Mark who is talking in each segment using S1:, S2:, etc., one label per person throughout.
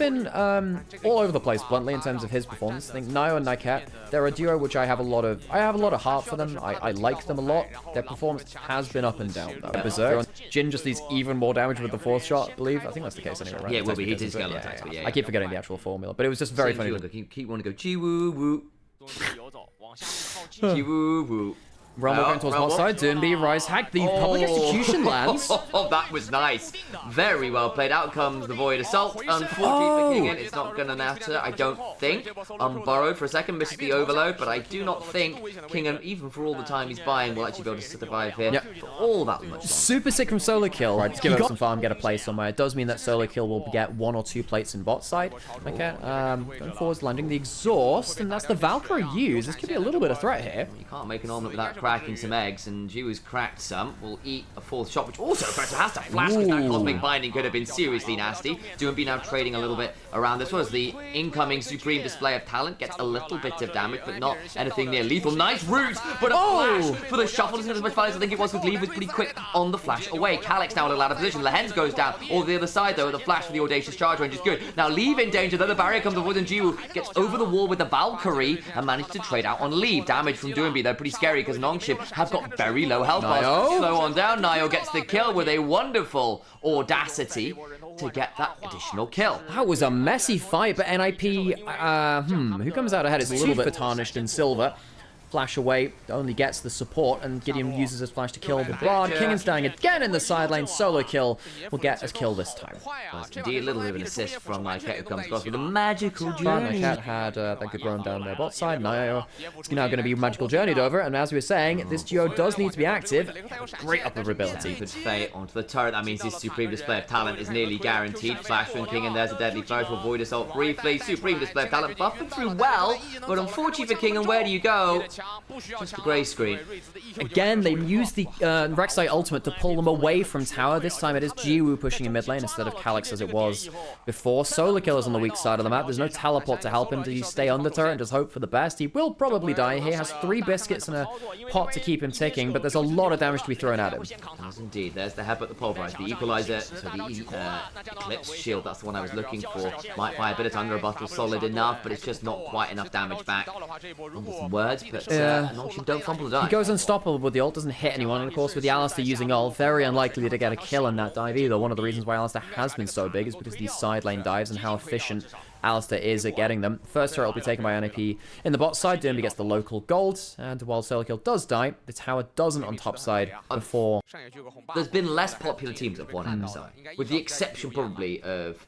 S1: been all over the place, bluntly, in terms of his performance. I think Nio and Niket, they're a duo which I have a lot of heart for them. I like them a lot. Their performance has been up and down, though. Berserk. Jin just needs even more damage with the 4th shot, I believe. I think that's the case anyway, right?
S2: Yeah, it will be. He did scale attacks, but yeah.
S1: I keep forgetting the actual formula, but it was just very funny.
S2: Keep wanting to go Ji-woo-woo. Ji-woo-woo.
S1: Rumble going towards bot side. Doombi, Rise Hack. The public execution lands.
S2: Oh, that was nice. Very well played. Out comes the Void Assault. Unfortunately for Kingen, it's not going to matter, I don't think. Burrowed for a second, misses the overload, but I do not think Kingen, even for all the time he's buying, will actually be able to survive here.
S1: Yep.
S2: For all that much longer.
S1: Super sick from Solo Kill. Right, just give up some farm, get a play somewhere. It does mean that Solo Kill will get 1 or 2 plates in bot side. Okay, going forwards, landing the exhaust, and that's the Valkyrie use. This could be a little bit of threat here.
S2: You can't make an omelet without cracking some eggs, and Jiwoo's cracked some. Will eat a 4th shot, which also has to flash, because that Cosmic Binding could have been seriously nasty. Doombi now trading a little bit around this one as the incoming Supreme Display of Talent gets a little bit of damage, but not anything near lethal. Nice root, but a flash for the shuffle. Doesn't get as much fire as I think it was, with Leave was pretty quick on the flash away. Calyx now in a ladder position. Lehens goes down, or the other side though, the flash for the Audacious Charge range is good. Now Leave in danger, though the barrier comes forward, and Jiwoo gets over the wall with the Valkyrie and managed to trade out on Leave. Damage from Doombi, they're pretty scary because Nongshim have got very low health bars. Slow on down, Nio gets the kill with a wonderful audacity to get that additional kill.
S1: That was a messy fight, but NIP, who comes out ahead is a little bit tarnished in silver. Flash away, only gets the support, and Gideon uses his flash to kill the Bard. Kingen's dying again in the side lane. Solo Kill will get a kill this time.
S2: Indeed, a little bit of an assist from Niket, who comes across with a magical journey.
S1: Niket had that good roam down their bot side. Nio is now going to be magical journeyed over, and as we were saying, this duo does need to be active. Great upper ability.
S2: Good fate onto the turret. That means his Supreme Display of Talent is nearly guaranteed. Flash from Kingen, there's a deadly flash. Will Void Assault briefly. Supreme Display of Talent buffing through well, but unfortunately for Kingen, where do you go? Just the grey screen.
S1: Again, they use the Rek'Sai ultimate to pull them away from tower. This time it is Jiwoo pushing in mid lane instead of Calyx as it was before. Solo Kill is on the weak side of the map. There's no teleport to help him. Does he stay under turret and just hope for the best? He will probably die. He has 3 biscuits and a pot to keep him ticking, but there's a lot of damage to be thrown at him.
S2: Does indeed. There's the headbutt, the pulverize, the equalizer, so the Eclipse Shield, that's the one I was looking for. Might buy a bit of time rebuttal, solid enough, but it's just not quite enough damage back. Under some words, but Nongshim don't fumble the dive.
S1: He goes unstoppable with the ult, doesn't hit anyone, and of course with the Alistar using ult, very unlikely to get a kill in that dive either. One of the reasons why Alistar has been so big is because these side lane dives and how efficient Alistar is at getting them. First turret will be taken by NIP in the bot side. Doombi gets the local gold, and while Solo Kill does die, the tower doesn't on top side before.
S2: There's been less popular teams that have won NSI, with the exception probably of...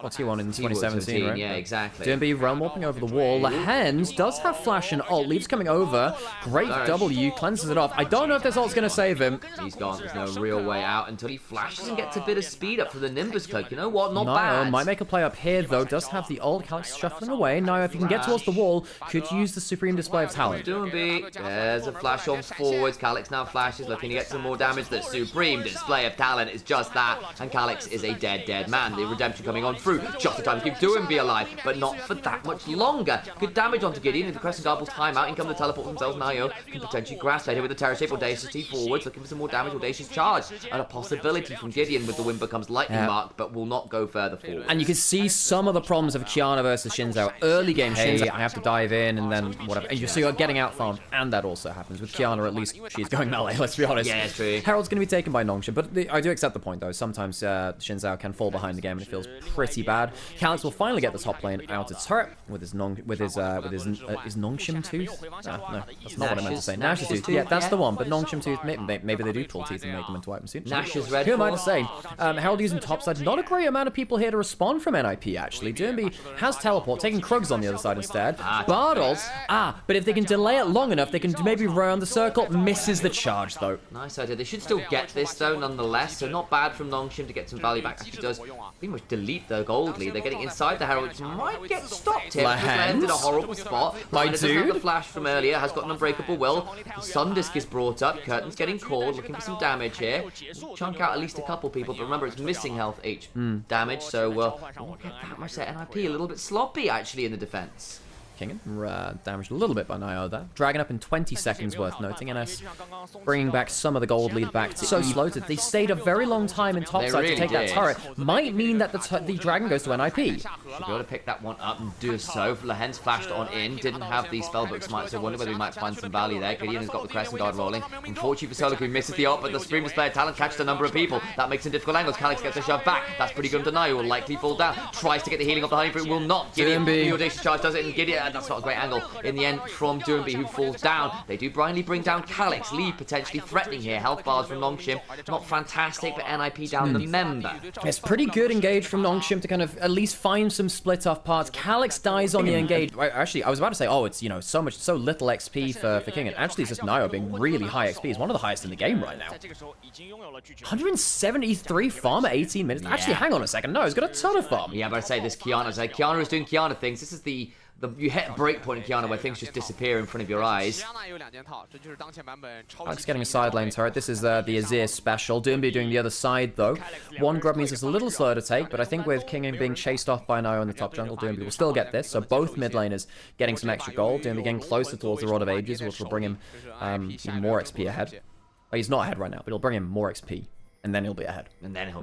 S1: What's he won in 2017, right?
S2: Yeah, exactly.
S1: Doombi realm warping over the wall. Lehens does have flash and ult. Leaves coming over. Great W. Cleanses it off. I don't know if this ult's going to save him.
S2: He's gone. There's no real way out until he flashes and gets a bit of speed up for the Nimbus Cloak. You know what? Not bad.
S1: Might make a play up here, though. Does have the ult. Calyx shuffling away. Now, if he can get towards the wall, could use the Supreme Display of Talent.
S2: Doombi. There's a flash on forwards. Calyx now flashes, looking to get some more damage. The Supreme Display of Talent is just that. And Calyx is a dead man. The redemption coming on through. Just the time to keep Doombi alive, but not for that much longer. Good damage onto Gideon, and the Crescent Guard will time out. In come the teleport themselves. Nio can potentially grass here with the Terror Shape. Audacity forwards, looking for some more damage. Audacious Charge, and a possibility from Gideon with the win becomes lightning marked, but will not go further forward.
S1: And you can see some of the problems of Qiyana versus Shinzao. Early game Shinzao, I have to dive in, and then whatever. And you see you're getting out farmed, and that also happens. With Qiyana, at least she's going melee, let's be honest.
S2: Yeah, true.
S1: Herald's going to be taken by Nongshim, but I do accept the point, though. Sometimes Shinzao can fall behind the game, and it feels pretty bad. Calyx will finally get the top lane out of turret with his Nongshim tooth. No, that's not what I meant to say. Nash's tooth. Yeah, that's the one. But Nongshim tooth. Maybe they do pull teeth and make them into items soon.
S2: Nash's RedForce.
S1: Who am I to say? Herald using topside. Not a great amount of people here to respond from NIP. Actually, Doombi has teleport, taking Krugs on the other side instead. Bard ult. But if they can delay it long enough, they can maybe run the circle. Misses the charge though.
S2: Nice idea. They should still get this though, nonetheless. So not bad from Nongshim to get some value back. Actually does pretty much delete the gold lead. They're getting inside the Herald, which might get stopped here. Landed a horrible spot.
S1: My dude.
S2: The flash from earlier has got an unbreakable will. The Sun Disc is brought up. Curtain's getting called, looking for some damage here. Chunk out at least a couple people, but remember it's missing health damage, so won't get that much at NIP. A little bit sloppy actually in the defense.
S1: Kingen. Damaged a little bit by Nio there. Dragon up in 20 seconds worth noting. NS bringing back some of the gold lead back to so floated. They stayed a very long time in topside to take that turret. Might mean that the Dragon goes to NIP.
S2: Should be able to pick that one up and do so. Lehens flashed on in. Didn't have the spellbook smite, so I wonder whether we might find some value there. Gideon has got the Crescent Guard rolling. Unfortunately for Solo, who misses the ult, but the Supreme Display of Talent catches a number of people. That makes some difficult angles. Calix gets a shove back. That's pretty good. Deny will likely fall down. Tries to get the healing off the Honey Fruit, will not. Gideon, the Audacious Charge does it, and Gideon, that's not a great angle in the end from Doomby, who falls down. They do blindly bring down Calix. Leave potentially threatening here. Health bars from Nongshim, not fantastic, but NIP down the member.
S1: It's pretty good engage from Nongshim to kind of at least find some split off parts. Calix dies on the engage. Actually, I was about to say, oh, it's, you know, so little XP for King, and actually it's just Nio being really high XP. He's one of the highest in the game right now. 173 farm at 18 minutes.
S2: Yeah.
S1: Actually, hang on a second. No, he's got a ton of farm.
S2: Yeah, but I'd say this Kiana. Kiana is doing Kiana things. This is the you hit a break point in Kiana where things just disappear in front of your eyes.
S1: Alex getting a side lane turret. This is the Azir special. Doomby doing the other side, though. One grub means it's a little slower to take, but I think with King being chased off by Nio in the top jungle, Doomby will still get this. So both mid laners getting some extra gold. Doomby getting closer towards the Rod of Ages, which will bring him even more XP ahead. Oh, he's not ahead right now, but it'll bring him more XP. And then he'll be ahead.
S2: And then he'll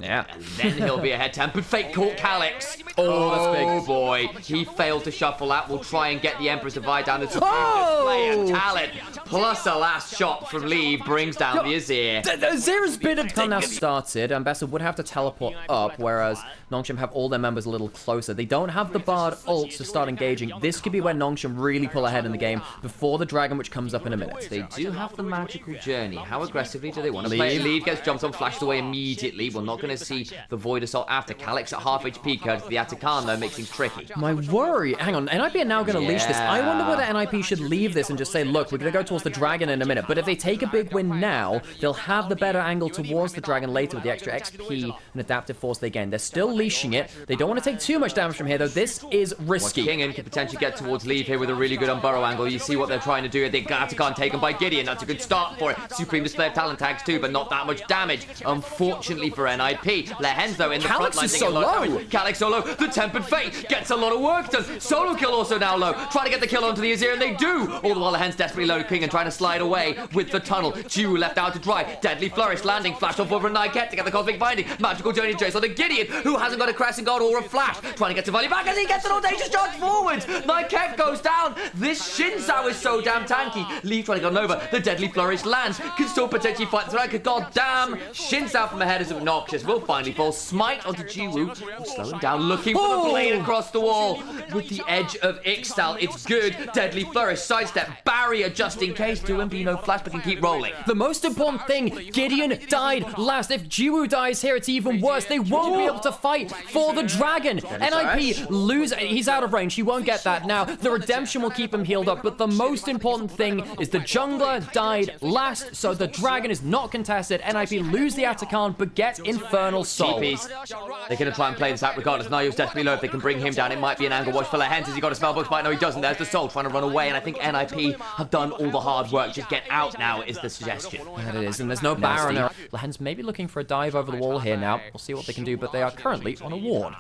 S2: be ahead. Tempered Fate caught Calix.
S1: Oh, that's big.
S2: Oh boy, he failed to shuffle that. We'll try and get the Emperor's Divide down. The display of talent plus a last shot from Lee brings down the Azir.
S1: The Azir's bit of time now started. Bessa would have to teleport up, whereas Nongshim have all their members a little closer. They don't have the Bard ult to start engaging. This could be where Nongshim really pull ahead in the game before the Dragon, which comes up in a minute.
S2: They do have the magical journey. How aggressively do they want to play? Leave gets jumped on, flashed away immediately. We're not going to see the Void Assault after. Calix at half HP, courtesy the Atakan, though, makes things tricky.
S1: My worry... Hang on, NIP are now going to leash this. I wonder whether NIP should leave this and just say, look, we're going to go towards the Dragon in a minute. But if they take a big win now, they'll have the better angle towards the Dragon later with the extra XP and Adaptive Force they gain. They're still leashing it. They don't want to take too much damage from here, though. This is risky.
S2: Kingen could potentially get towards Leave here with a really good Unburrow angle. You see what they're trying to do here. The Atakan taken by Gideon. That's a good start for it. Supreme Display of Talent tags too, but not that much damage, unfortunately for NIP. Lehens, though, in the front line.
S1: Calix is so low.
S2: Calix so low. The Tempered Fate gets a lot of work done. Solo kill also now low. Trying to get the kill onto the Azir, and they do. All the while, Lehens desperately loaded King and trying to slide away with the tunnel. Jiwoo left out to dry. Deadly Flourish landing. Flash off over Nike to get the Cosmic Binding. Magical Journey to Jace on the Gideon, who hasn't got a Crescent Guard or a Flash. Trying to get to Valley back, and he gets an Audacious Charge forwards. Nike goes down. This Shin Sao is so damn tanky. Lee trying to go over. The Deadly Flourish lands. Can still potentially fight the Striker. God damn. Shin Sao from ahead is obnoxious. Will finally fall. Smite onto Jiwoo. Slow him down. Looking for the blade across the wall. With the edge of Ixtal. It's good. Deadly Flourish. Sidestep. Barrier just in case. Do him be no flash, but can keep rolling.
S1: The most important thing, Gideon died last. If Jiwoo dies here, it's even worse. They won't be able to fight for the Dragon. NIP lose. He's out of range. He won't get that now. The Redemption will keep him healed up, but the most important thing is the jungler died last, so the Dragon is not contested. NIP lose the Atakan, but get Infernal Soul.
S2: They're going to try and play this out regardless. Nio's desperately low. If they can bring him down, it might be an angle watch for Lehens. Has he got a spellbook fight? No, he doesn't. There's the Soul trying to run away, and I think NIP have done all the hard work. Just get out now is the suggestion.
S1: That it is, and there's no Baron there. Lehens maybe looking for a dive over the wall here now. We'll see what they can do, but they are currently on a ward.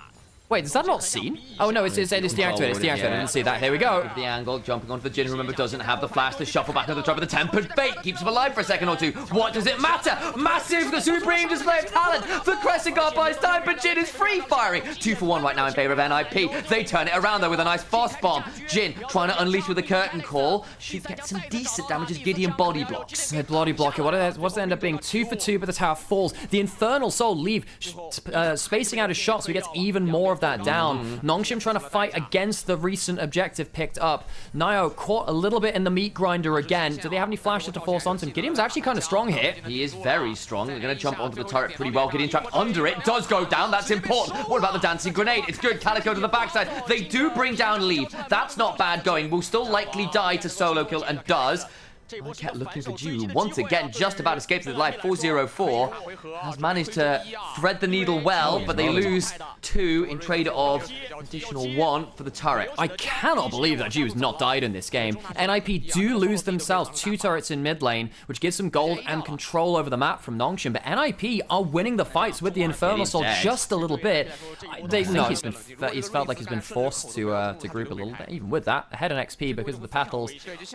S1: Wait, is that not seen? Oh no, it's deactivated. It's deactivated. I didn't see that. Here we go.
S2: The angle, jumping onto the Jin, remember, doesn't have the flash to shuffle back onto the top of the Tempered Fate. Keeps him alive for a second or two. What does it matter? Massive, the Supreme Display of Talent. The Crescent Guard buys time, but Jin is free firing. 2 for 1 right now in favor of NIP. They turn it around though with a nice fast bomb. Jin trying to unleash with a curtain call. Should get some decent damage as Gideon body blocks.
S1: Body blocker. What's it end up being? 2 for 2, but the tower falls. The Infernal Soul leave, spacing out his shots, so he gets even more of that down. Nongshim trying to fight against the recent objective picked up. Nio caught a little bit in the meat grinder again. Do they have any flashes to force onto him? Gideon's actually kind of strong here.
S2: He is very strong. They're going to jump onto the turret pretty well. Gideon trapped under it. Does go down. That's important. What about the dancing grenade? It's good. Calico to the backside. They do bring down Leave. That's not bad going. Will still likely die to solo kill and does. I kept looking for Jiwoo. Once again, just about escaped his life. 404 has managed to thread the needle well, but they lose 2 in trade of additional 1 for the turret.
S1: I cannot believe that Jiwoo's not died in this game. NIP do lose themselves 2 turrets in mid lane, which gives them gold and control over the map from Nongshim, but NIP are winning the fights with the Infernal Soul just a little bit. They think he's felt like he's been forced to group a little bit. Even with that, ahead in XP because of the petals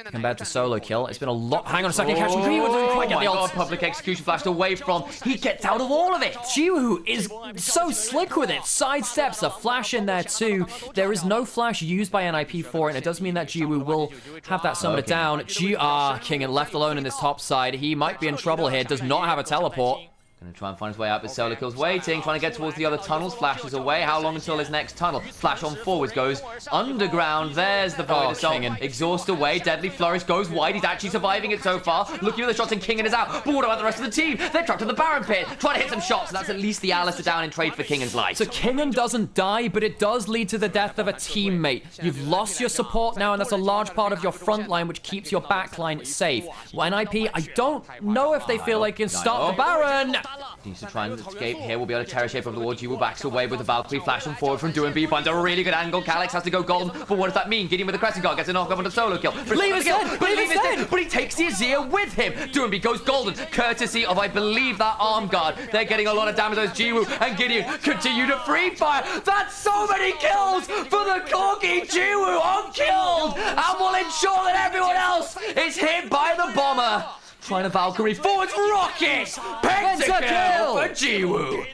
S1: compared to solo kill. It's been a lot. Hang on a second, catch him. Didn't quite get the ult.
S2: Public execution flashed away from. He gets out of all of it.
S1: Jiwoo is so slick with it. Sidesteps a flash in there too. There is no flash used by NIP for it, and it does mean that Jiwoo will have that summoner down. King and left alone in this top side. He might be in trouble here. Does not have a teleport.
S2: Gonna try and find his way out, but Solo Kill's waiting, trying to get towards the other tunnels. Flashes away. How long until his next tunnel? Flash on forwards, goes underground. There's the Void Assault. Exhaust away. Deadly Flourish goes wide. He's actually surviving it so far. Looking at the shots, and Kingen is out. But what about the rest of the team? They're trapped in the Baron Pit, trying to hit some shots. And that's at least the Alistair down in trade for Kingen's life.
S1: So Kingen doesn't die, but it does lead to the death of a teammate. You've lost your support now, and that's a large part of your front line, which keeps your back line safe. NIP, I don't know if they feel like they can start the Baron.
S2: Needs to try and escape here. We'll be able to terror shape over the wall. Jiwoo backs away with the Valkyrie flashing forward from B. Finds a really good angle. Calyx has to go golden. But what does that mean? Gideon with the Crescent Guard gets a knock up on the solo kill.
S1: Leave is dead!
S2: But he takes the Azir with him. B goes golden, courtesy of, I believe, that arm guard. They're getting a lot of damage. Those Jiwoo and Gideon continue to free fire. That's so many kills for the Corgi. Jiwoo unkilled and will ensure that everyone else is hit by the bomber. Trying to Valkyrie forwards, rocket! Pentakill for Jiwoo!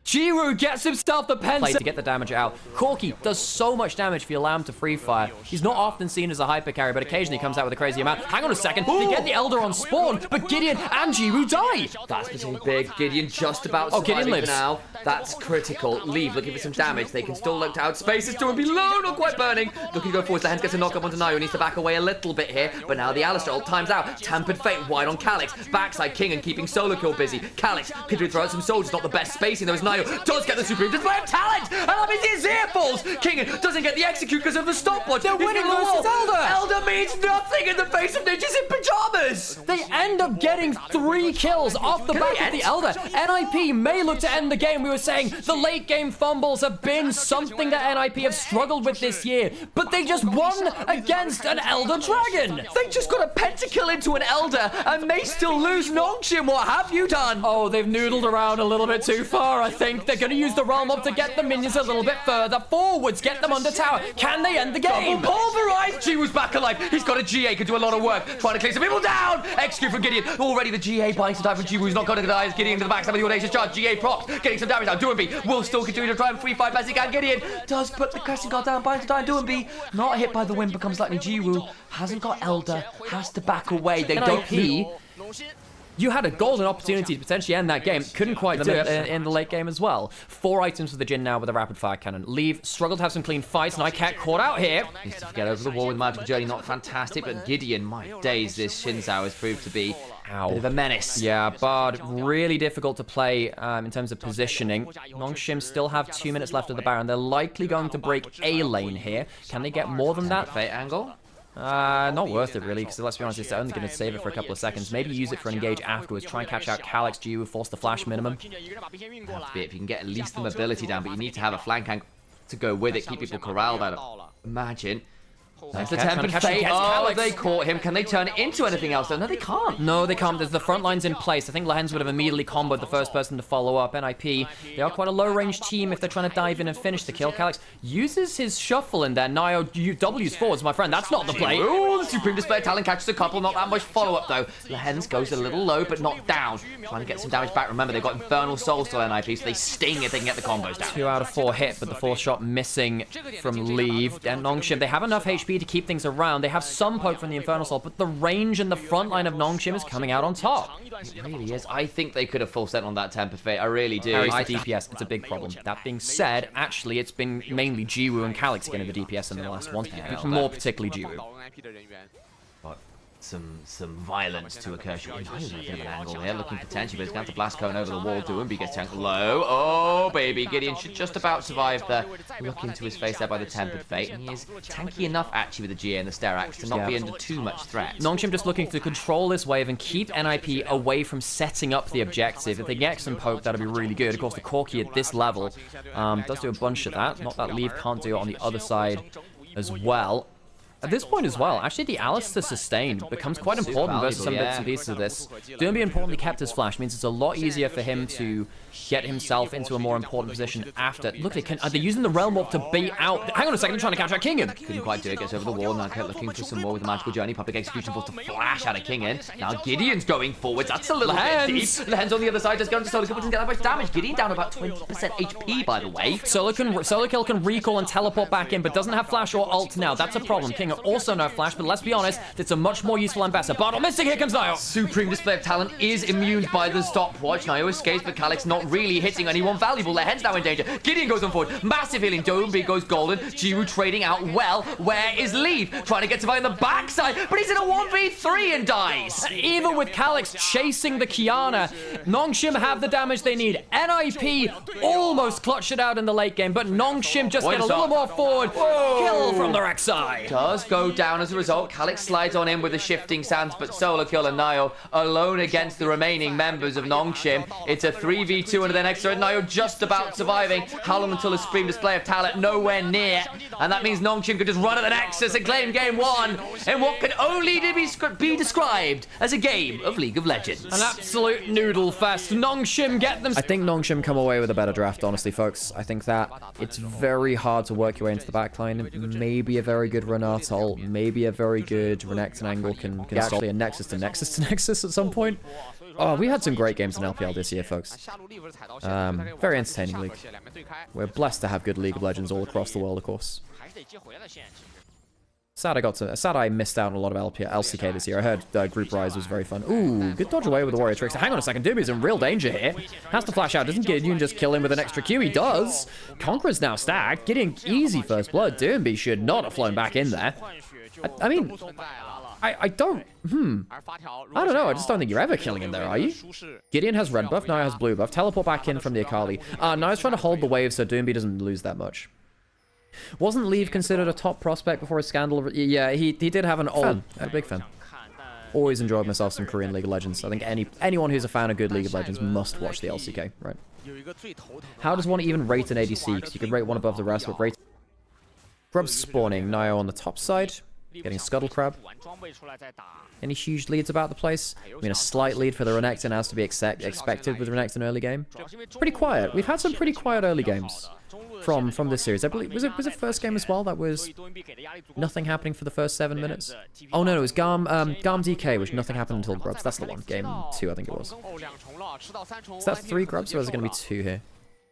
S1: Jiwoo gets himself the penta to get the damage out. Corki does so much damage if you allow him to free fire. He's not often seen as a hyper carry, but occasionally comes out with a crazy amount. Hang on a second, they get the Elder on spawn, but Gideon and Jiwoo die.
S2: That's particularly big. Gideon just about surviving
S1: Gideon lives.
S2: For now. That's critical. Leave looking for some damage. They can still look to outspace. It's doing below, not quite burning. Looking to go forwards. The Hens gets a knock up onto Nayo. Needs to back away a little bit here, but now the Alistair ult times out. Tampered Fate wide on Calyx. Backside Kingen keeping solo kill busy. Calyx could throw out some soldiers. Not the best spacing. There was Nayo. Does get the supreme display of talent, and that means the Azir falls. Kingen doesn't get the execute because of the stopwatch.
S1: They're winning versus Elder.
S2: Elder means nothing in the face of ninjas in pajamas.
S1: They end up getting 3 kills off the back of the Elder. NIP may look to end the game. We were saying the late game fumbles have been something that NIP have struggled with this year, but they just won against an Elder Dragon.
S2: They just got a pentakill into an Elder and may still lose. Nongshim, what have you done?
S1: Oh, they've noodled around a little bit too far, I think. They're going to use the Realm Up to get the minions a little bit further forwards, get them under tower. Can they end the game?
S2: Double pulverized. Jiwoo's back alive. He's got a GA, can do a lot of work. Trying to clear some people down. Execute from Gideon. Already the GA buying some time from Jiwoo. He's not going to die. Gideon into the backside of the audacious charge. GA procs, getting some damage now. Doinby will still continue to try and free fight best he can. Gideon does put the Crescent Guard down, buys some time. Doinby not hit by the wind, becomes likely. Jiwoo hasn't got Elder, has to back away. They don't.
S1: You had a golden opportunity to potentially end that game. Couldn't quite do it in the late game as well. 4 items for the Jin now with a rapid fire cannon. Leave, struggled to have some clean fights, and I can't caught out here.
S2: Needs to get over the wall with Magical Journey, not fantastic, but Gideon, my days, this Shinzao has proved to be a bit of a menace.
S1: Yeah, Bard, really difficult to play in terms of positioning. Nongshim still have 2 minutes left of the Baron. They're likely going to break A lane here. Can they get more than that?
S2: Fate angle?
S1: Not worth it really, because let's be honest, it's only going to save it for a couple of seconds. Maybe use it for an engage afterwards. Try and catch out Calyx, Jiwoo, force the flash minimum.
S2: That's it. If you can get at least the mobility down, but you need to have a flank angle to go with it, keep people corralled out of. Imagine. There's the Tempered Fate. Oh, they caught him. Can they turn it into anything else? No, they can't.
S1: No, they can't. There's the front lines in place. I think Lehens would have immediately comboed the first person to follow up. NIP, they are quite a low-range team if they're trying to dive in and finish the kill. Calyx uses his shuffle in there. Nayo W's forwards, my friend. That's not the play.
S2: Ooh, the Supreme Display of Talent catches a couple. Not that much follow-up, though. Lehens goes a little low, but not down. Trying to get some damage back. Remember, they've got Infernal Soul still NIP, so they sting if they can get the combos down.
S1: 2 out of 4 hit, but the 4th shot missing from Leave. And Nongshim, they have enough HP to keep things around. They have some poke from the Infernal Soul, but the range and the front line of Nongshim is coming out on top.
S2: It really is. I think they could have full sent on that Temper Fate. I really do.
S1: Carries the DPS. It's a big problem. That being said, actually, it's been mainly Jiwoo and Calyx getting the DPS in the last one. More particularly Jiwoo.
S2: some violence to occur. He's a bit of an angle here, looking potentially, but he's going to have to blast cone over the wall. Doomby gets tanked low. Oh, baby. Gideon should just about survive the look into his face there by the Tempered Fate. And he is tanky enough, actually, with the GA and the Sterax to not be under too much threat.
S1: Nongshim just looking to control this wave and keep NIP away from setting up the objective. If they get some poke, that'd be really good. Of course, the Corki at this level does do a bunch of that. Not that Leave can't do it on the other side as well. At this point as well, actually the Alistair sustain becomes quite important versus some bits and pieces of this. Doomby importantly kept his flash, means it's a lot easier for him to get himself into a more important position after. Look, are they using the Realm Warp to bait out? Hang on a second, they're trying to counter Kingen.
S2: Couldn't quite do it, gets over the wall. Now looking for some more with the Magical Journey. Public Execution Force to flash out of Kingen. Now Gideon's going forwards, that's a little bit deep. Lehens on the other side, just going to Solo Kill, but doesn't get that much damage. Gideon down about 20% HP, by the way.
S1: Solo Kill can recall and teleport back in, but doesn't have flash or ult now. That's a problem. Kingen also no flash, but let's be honest, it's a much more useful ambassador. Bartle missing, here comes Nio.
S2: Supreme display of talent is immune by the stopwatch. Nio escapes, but Calyx not really hitting anyone valuable. Their head's now in danger. Gideon goes on forward. Massive healing. Doomby goes golden. Jiwoo trading out well. Where is Leave? Trying to get to on the backside, but he's in a 1v3 and dies.
S1: And even with Calyx chasing the Kiana, Nongshim have the damage they need. NIP almost clutched it out in the late game, but Nongshim just get a little more forward. Kill from the Rex side.
S2: Does go down as a result. Calyx slides on in with the shifting sands, but Solo Kill and Nio alone against the remaining members of Nongshim. It's a 3v2 and then extra. Nio just about surviving. How long until a Supreme display of talent? Nowhere near. And that means Nongshim could just run at the Nexus and claim game one in what can only be described as a game of League of Legends.
S1: An absolute noodle fest. Nongshim get them. I think Nongshim come away with a better draft, honestly, folks. I think that it's very hard to work your way into the backline. Maybe a very good Renata ult, maybe a very good Renekton angle can actually a Nexus to Nexus to Nexus at some point. Oh, we had some great games in LPL this year, folks. Very entertaining league. We're blessed to have good League of Legends all across the world, of course. Sad I missed out on a lot of LCK this year. I heard Group Rise was very fun. Ooh, good dodge away with the Warrior Tricks. Hang on a second, Doomy's in real danger here. Has to flash out. Doesn't Gideon just kill him with an extra Q? He does. Conqueror's now stacked. Gideon easy first blood. Doomby should not have flown back in there. I mean, I don't know. I just don't think you're ever killing him there, are you? Gideon has red buff. Nio has blue buff. Teleport back in from the Akali. Nio's trying to hold the wave so Doomby doesn't lose that much. Wasn't Leave considered a top prospect before his scandal? Yeah, he did have an old... A big fan. Always enjoyed myself some Korean League of Legends. I think anyone who's a fan of good League of Legends must watch the LCK, right? How does one even rate an ADC? Because you can rate one above the rest, but rate... Grub's spawning. Nio on the top side. Getting Scuttle Crab. Any huge leads about the place? I mean, a slight lead for the Renekton as to be expected with Renekton early game. Pretty quiet. We've had some pretty quiet early games from this series. I believe was it first game as well that was nothing happening for the first 7 minutes? Oh no, it was Garm DK, which nothing happened until Grubs. That's the one. Game 2, I think it was. Is that 3 Grubs or is it going to be 2 here?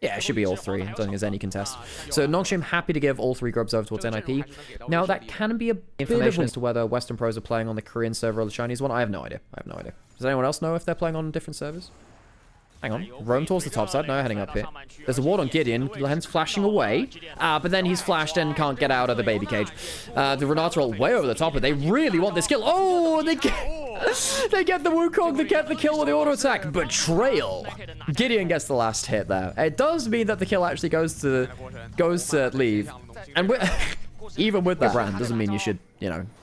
S1: Yeah, it should be all 3. I don't think there's any contest. So Nongshim happy to give all 3 Grubs over towards NIP. Now, that can be a information as to whether Western pros are playing on the Korean server or the Chinese one. I have no idea. Does anyone else know if they're playing on different servers? Hang on. Roam towards the top side. No, heading up here. There's a ward on Gideon. Lehen's flashing away. But then he's flashed and can't get out of the baby cage. The Renata are way over the top, but they really want this kill. Oh, they get the Wukong to get the kill with the auto attack. Betrayal. Gideon gets the last hit there. It does mean that the kill actually goes to Leave. And even with that brand, doesn't mean you should,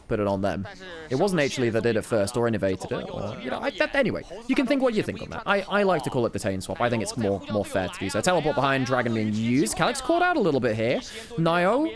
S1: put it on them. It wasn't actually that did it first or innovated it. Or, anyway, you can think what you think on that. I like to call it the Tane swap. I think it's more fair to do so. Teleport behind, Dragon being used. Calyx caught out a little bit here. Nio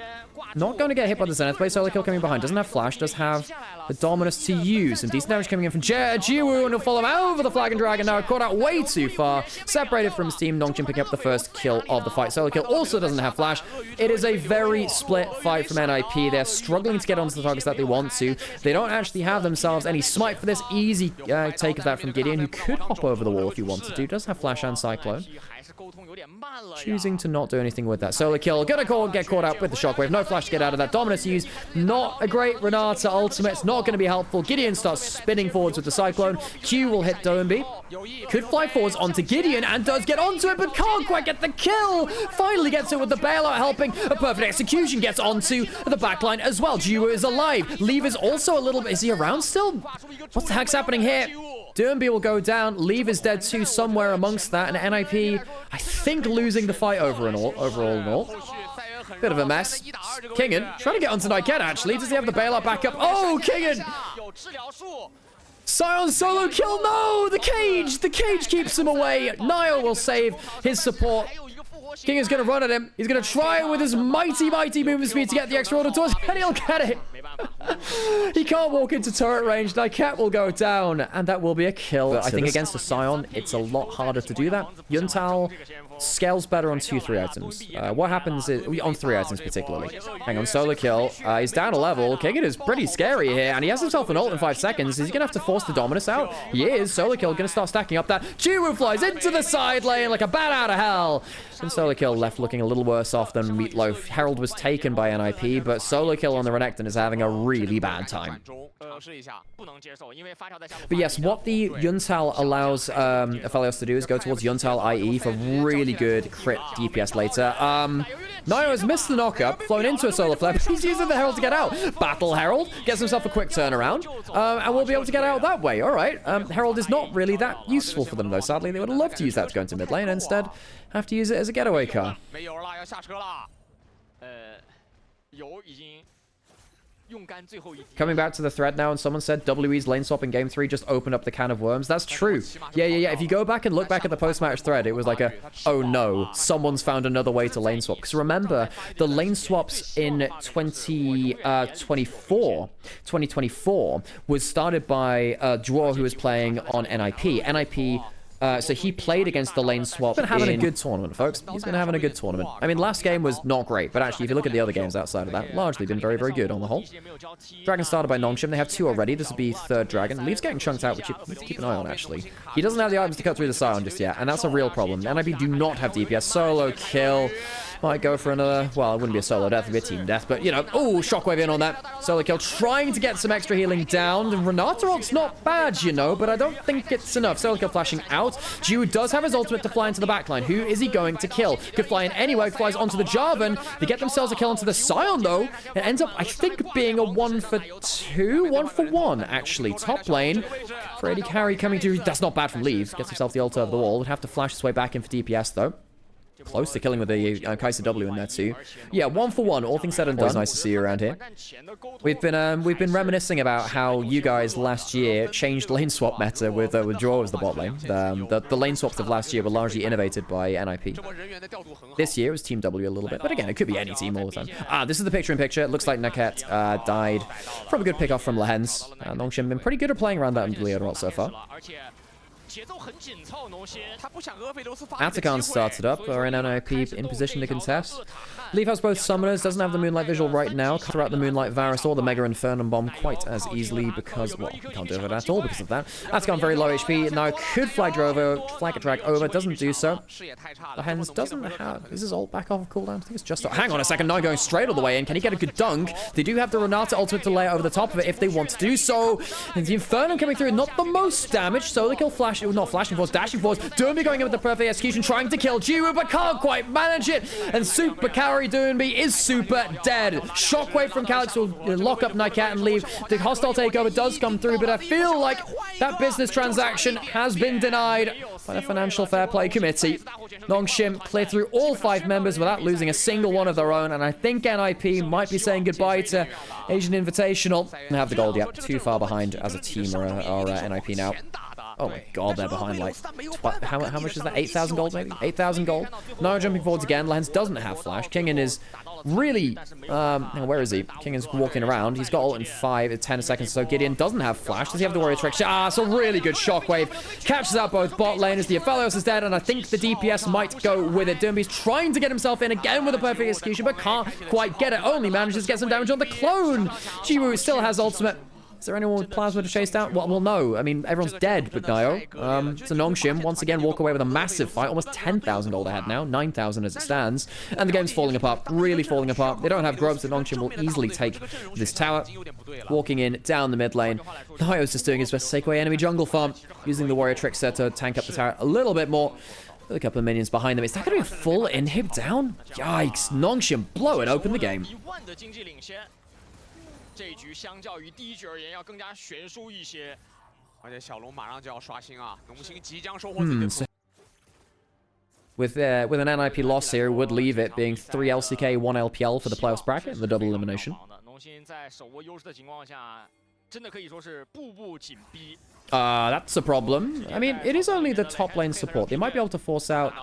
S1: not going to get hit by the Zenith Blade. Solo Kill coming behind. Doesn't have flash. Does have the Dominus to use. Some decent damage coming in from Jiwoo, and he'll follow him over the Flag and Dragon. Now caught out way too far. Separated from his team. Nongshim picking up the first kill of the fight. Solo Kill also doesn't have flash. It is a very split fight from NIP. They're struggling to get onto the targets that they want to. They don't actually have themselves any smite for this. Easy take of that from Gideon, who could hop over the wall if he wanted to. Does have flash and Cyclone. Choosing to not do anything with that. Solo kill. Gonna get caught out with the shockwave. No flash to get out of that. Dominus use. Not a great Renata ultimate. It's not going to be helpful. Gideon starts spinning forwards with the Cyclone. Q will hit Doenby. Could fly forwards onto Gideon and does get onto it, but can't quite get the kill. Finally gets it with the bailout helping. A perfect execution gets onto the backline as well. Jiwoo is alive. Leave is also a little bit... Is he around still? What the heck's happening here? Doenby will go down. Leave is dead too somewhere amongst that. And NIP, I think, losing the fight overall and all. Bit of a mess. Kingen trying to get onto Niket, actually. Does he have the bailout back up? Oh, Kingen! Sion solo kill. No! The cage! The cage keeps him away. Niall will save his support. King is going to run at him. He's going to try with his mighty movement speed to get the extra order towards, and he'll get it. He can't walk into turret range. Niket will go down, and that will be a kill. But I think against a Sion, it's a lot harder to do that. Yuntal scales better on 2-3 items. What happens is, on 3 items particularly. Hang on, solo kill. He's down a level. Kingen is pretty scary here, and he has himself an ult in 5 seconds. Is he going to have to force the Dominus out? He is. Solo kill going to start stacking up that. Jiwoo flies into the side lane like a bat out of hell. And solo kill left looking a little worse off than Meatloaf. Herald was taken by NIP, but solo kill on the Renekton is having a really bad time. But yes, what the Yuntal allows Aphelios to do is go towards Yuntal IE for really good crit DPS later. Nio has missed the knockup, flown into a solar flare, but he's using the Herald to get out. Battle Herald gets himself a quick turnaround, and we'll be able to get out that way. All right, Herald is not really that useful for them, though. Sadly, they would have loved to use that to go into mid lane, and instead have to use it as a getaway car. Coming back to the thread now, and someone said WE's lane swap in Game 3 just opened up the can of worms. That's true. Yeah. If you go back and look back at the post-match thread, it was like a, oh no, someone's found another way to lane swap. Because remember, the lane swaps in 2024 was started by Draw, who was playing on NIP. So he played against the lane swap. He's been having a good tournament, folks. He's been having a good tournament. I mean, last game was not great, but actually, if you look at the other games outside of that, largely been very, very good on the whole. Dragon started by Nongshim. They have 2 already. This will be 3rd Dragon. Leaf's getting chunked out, which you need to keep an eye on, actually. He doesn't have the items to cut through the Scion just yet, and that's a real problem. NIB do not have DPS. Solo kill. Might go for another, well, it wouldn't be a solo death, it would be a team death, but, you know, oh, shockwave in on that. Solo kill, trying to get some extra healing down. And Renata ult's not bad, you know, but I don't think it's enough. Solo kill flashing out. Jiwoo does have his ultimate to fly into the backline. Who is he going to kill? Could fly in anyway, flies onto the Jarvan. They get themselves a kill onto the Scion, though. It ends up, I think, being a 1-for-2, 1-for-1, actually. Top lane, for AD carry coming through. That's not bad from Leave. Gets himself the ult over the wall. Would have to flash his way back in for DPS, though. Close to killing with the Kaiser W in there too. Yeah, 1-for-1, all things said and done. Always nice to see you around here. We've been reminiscing about how you guys last year changed lane swap meta with Draw as the bot lane. The lane swaps of last year were largely innovated by NIP. This year it was Team W a little bit, but again, it could be any team all the time. This is the picture-in-picture. It looks like Niket died from a good pick-off from Lehens. Nongshim been pretty good at playing around that in Leader so far. Atakan started up, or in NIP in position to contest. Leaf has both summoners, doesn't have the Moonlight Visual right now. Cut out the Moonlight Varus or the Mega Infernum Bomb quite as easily because, well, you can't do it at all because of that. Atakan very low HP, now could flag a drag over, doesn't do so. The Hens doesn't have, is his ult back off of cooldown? I think it's just, hang on a second, now going straight all the way in. Can he get a good dunk? They do have the Renata ultimate to lay over the top of it if they want to do so. And the Infernum coming through, not the most damage, so they kill Flash, not flashing force, dashing force. Doenby going in with the perfect execution, trying to kill Jiwoo, but can't quite manage it. And super carry Doenby is super dead. Shockwave from Calyx will lock up Niket and Leave. The hostile takeover does come through, but I feel like that business transaction has been denied by the Financial Fair Play Committee. Nongshim clear through all 5 members without losing a single one of their own, and I think NIP might be saying goodbye to Asian Invitational. Don't have the gold yet, too far behind as a team or NIP now. Oh my god, they're behind like... How much is that? 8,000 gold maybe? 8,000 gold. Now jumping forwards again. Lens doesn't have flash. Kingen is really... where is he? Kingen's walking around. He's got ult in 10 seconds. So Gideon doesn't have flash. Does he have the warrior trick? It's a really good shockwave. Catches out both bot laners. The Aphelios is dead, and I think the DPS might go with it. Doomby's trying to get himself in again with a perfect execution, but can't quite get it. Only manages to get some damage on the clone. Jiwoo still has ultimate. Is there anyone with Plasma to chase down? Well, no. I mean, everyone's dead but Dio. So Nongshim, once again, walk away with a massive fight. Almost 10,000 gold ahead now. 9,000 as it stands. And the game's falling apart. Really falling apart. They don't have grubs, so Nongshim will easily take this tower. Walking in down the mid lane. Dio's just doing his best to take away enemy jungle farm. Using the warrior trickster to tank up the tower a little bit more. With a couple of minions behind them. Is that going to be a full inhib down? Yikes. Nongshim blowing open the game. With an NIP loss here, would leave it being 3 LCK, 1 LPL for the playoffs bracket, the double elimination. That's a problem. I mean, it is only the top lane support. They might be able to force out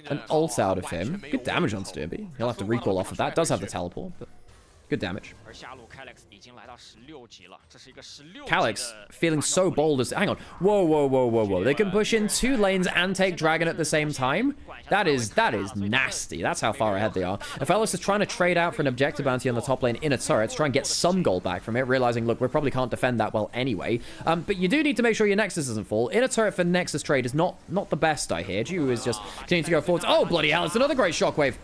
S1: an ult out of him. Good damage on Sturby. He'll have to recall off of that. Does have the teleport, but good damage. Calyx feeling so bold as... Hang on. Whoa. They can push in 2 lanes and take Dragon at the same time? That is nasty. That's how far ahead they are. Aphelios is trying to trade out for an objective bounty on the top lane in a turret to try and get some gold back from it, realizing, look, we probably can't defend that well anyway. But you do need to make sure your Nexus doesn't fall. In a turret for Nexus trade is not the best, I hear. Ju is just continuing to go forwards. Oh, bloody hell, it's another great shockwave.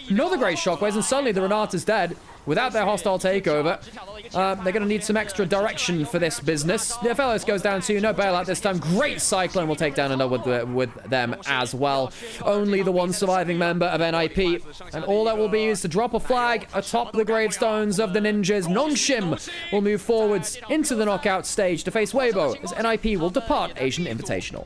S1: Another great shockwave, and suddenly the Renata's dead. Without their hostile takeover, they're going to need some extra direction for this business. The Aphelios goes down to no bailout this time. Great Cyclone will take down another with them as well. Only the one surviving member of NIP. And all that will be is to drop a flag atop the gravestones of the ninjas. Nongshim will move forwards into the knockout stage to face Weibo as NIP will depart Asian Invitational.